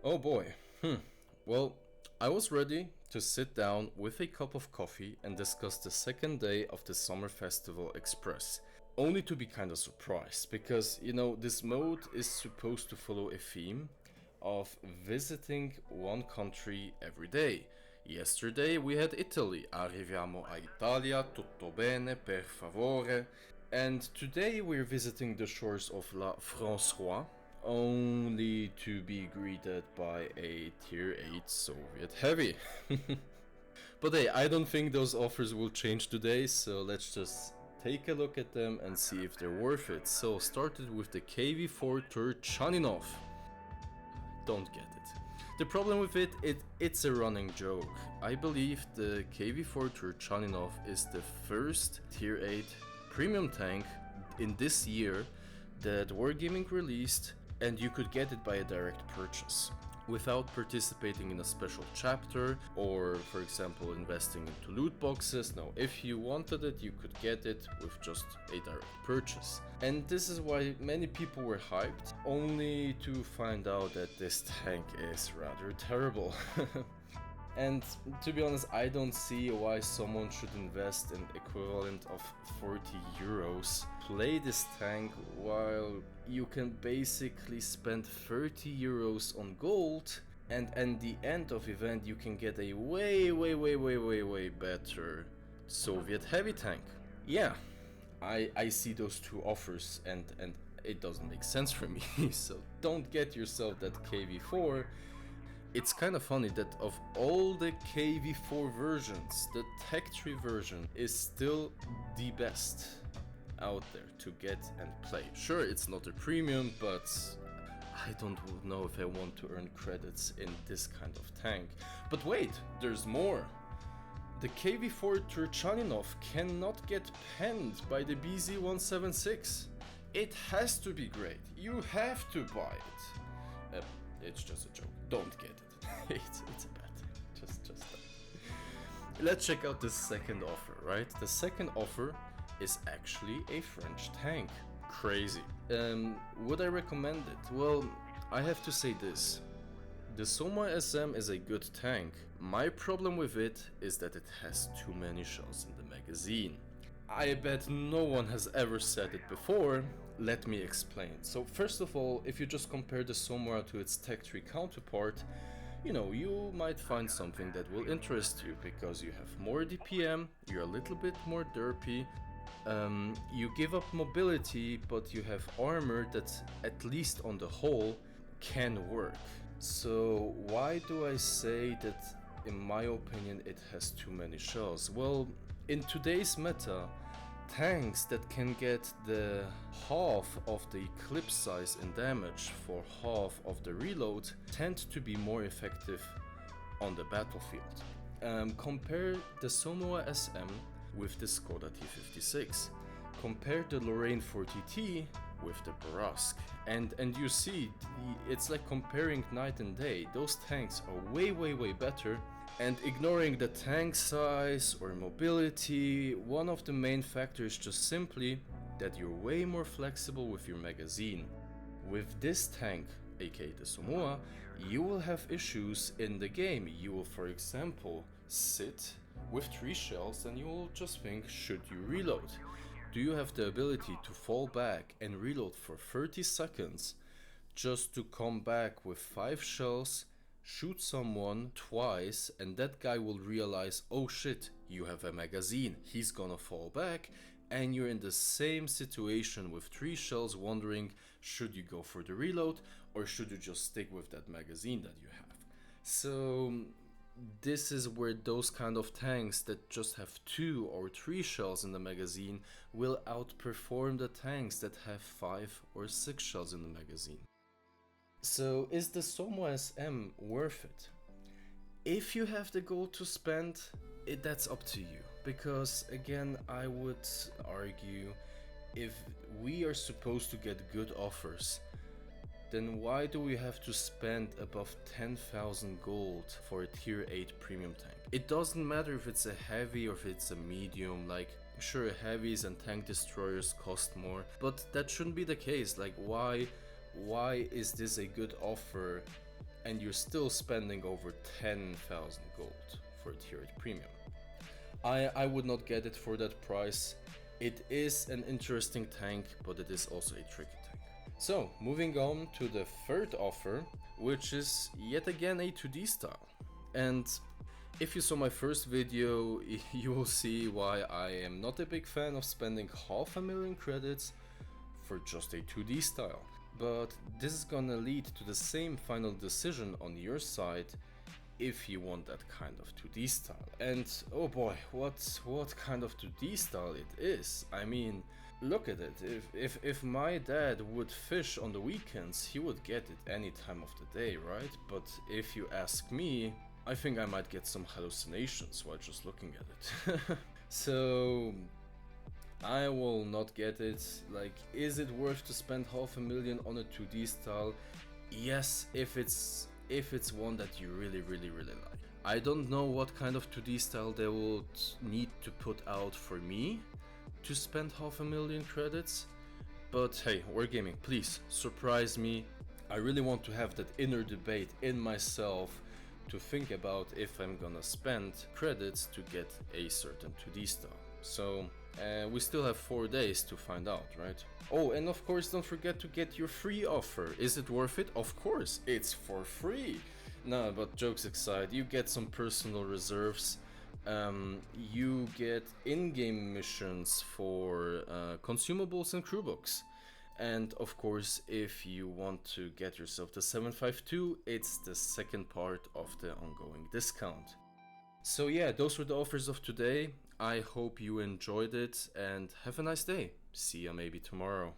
Oh boy. Well, I was ready to sit down with a cup of coffee and discuss the second day of the Summer Festival Express. Only to be kind of surprised because, this mode is supposed to follow a theme of visiting one country every day. Yesterday we had Italy. Arriviamo a Italia, tutto bene, per favore. And today we're visiting the shores of La François, only to be greeted by a tier 8 Soviet heavy. But hey, I don't think those offers will change today, so let's just take a look at them and see if they're worth it. So started with the KV4 Turchaninoveaux. Don't get it. The problem with it's a running joke. I believe the KV4 Turchaninoveaux is the first tier 8 premium tank in this year that Wargaming released, and you could get it by a direct purchase without participating in a special chapter or, for example, investing into loot boxes. No, if you wanted it, you could get it with just a direct purchase. And this is why many people were hyped, only to find out that this tank is rather terrible. And to be honest, I don't see why someone should invest an equivalent of 40 euros, play this tank, while you can basically spend 30 euros on gold, and at the end of event you can get a way better Soviet heavy tank. Yeah, I see those two offers and it doesn't make sense for me, so don't get yourself that KV4. It's kind of funny that of all the KV4 versions, the Tech Tree version is still the best out there to get and play. Sure, it's not a premium, but I don't know if I want to earn credits in this kind of tank. But wait, there's more. The KV4 Turchaninoveaux cannot get penned by the BZ-176. It has to be great. You have to buy it. It's just a joke. Don't get it. it's a bad thing. Just don't. Let's check out the second offer, right? The second offer is actually a French tank. Crazy. Would I recommend it? Well, I have to say this. The Soma SM is a good tank. My problem with it is that it has too many shells in the magazine. I bet no one has ever said it before. Let me explain. So first of all, if you just compare the Somora to its Tech Tree counterpart, you might find something that will interest you because you have more DPM, you're a little bit more derpy, you give up mobility, but you have armor that, at least on the whole, can work. So why do I say that, in my opinion, it has too many shells? Well, in today's meta, tanks that can get the half of the clip size in damage for half of the reload tend to be more effective on the battlefield. Compare the Sonoa SM with the Skoda T56. Compare the Lorraine 40T with the Barask. And you see, it's like comparing night and day. Those tanks are way better. And ignoring the tank size or mobility, one of the main factors is just simply that you're way more flexible with your magazine. With this tank, aka the Somoa, you will have issues in the game. You will, for example, sit with 3 shells and you will just think, should you reload? Do you have the ability to fall back and reload for 30 seconds just to come back with 5 shells, shoot someone twice, and that guy will realize, oh shit, you have a magazine, he's gonna fall back, and you're in the same situation with 3 shells wondering, should you go for the reload or should you just stick with that magazine that you have? So this is where those kind of tanks that just have 2 or 3 shells in the magazine will outperform the tanks that have 5 or 6 shells in the magazine. So is the Somo SM worth it? If you have the gold to spend, that's up to you. Because again, I would argue, if we are supposed to get good offers, then why do we have to spend above 10,000 gold for a tier 8 premium tank? It doesn't matter if it's a heavy or if it's a medium, like sure, heavies and tank destroyers cost more, but that shouldn't be the case. Like why is this a good offer and you're still spending over 10,000 gold for a tier 8 premium. I would not get it for that price. It is an interesting tank, but it is also a tricky tank. So, moving on to the third offer, which is yet again a 2D style. And if you saw my first video, you will see why I am not a big fan of spending 500,000 credits for just a 2D style. But this is gonna lead to the same final decision on your side if you want that kind of 2D style. And oh boy, what kind of 2D style it is. I mean, look at it. If my dad would fish on the weekends, he would get it any time of the day, right? But if you ask me, I think I might get some hallucinations while just looking at it. So I will not get it. Like, is it worth to spend 500,000 on a 2D style? Yes, if it's one that you really like. I don't know what kind of 2D style they would need to put out for me to spend 500,000 credits, but hey, Wargaming, please surprise me. I really want to have that inner debate in myself to think about if I'm gonna spend credits to get a certain 2D style. So we still have 4 days to find out, right? Oh, and of course don't forget to get your free offer. Is it worth it? Of course, it's for free. No, but jokes aside, you get some personal reserves. You get in-game missions for consumables and crew books. And of course, if you want to get yourself the 752, it's the second part of the ongoing discount. So yeah, those were the offers of today. I hope you enjoyed it and have a nice day. See ya maybe tomorrow.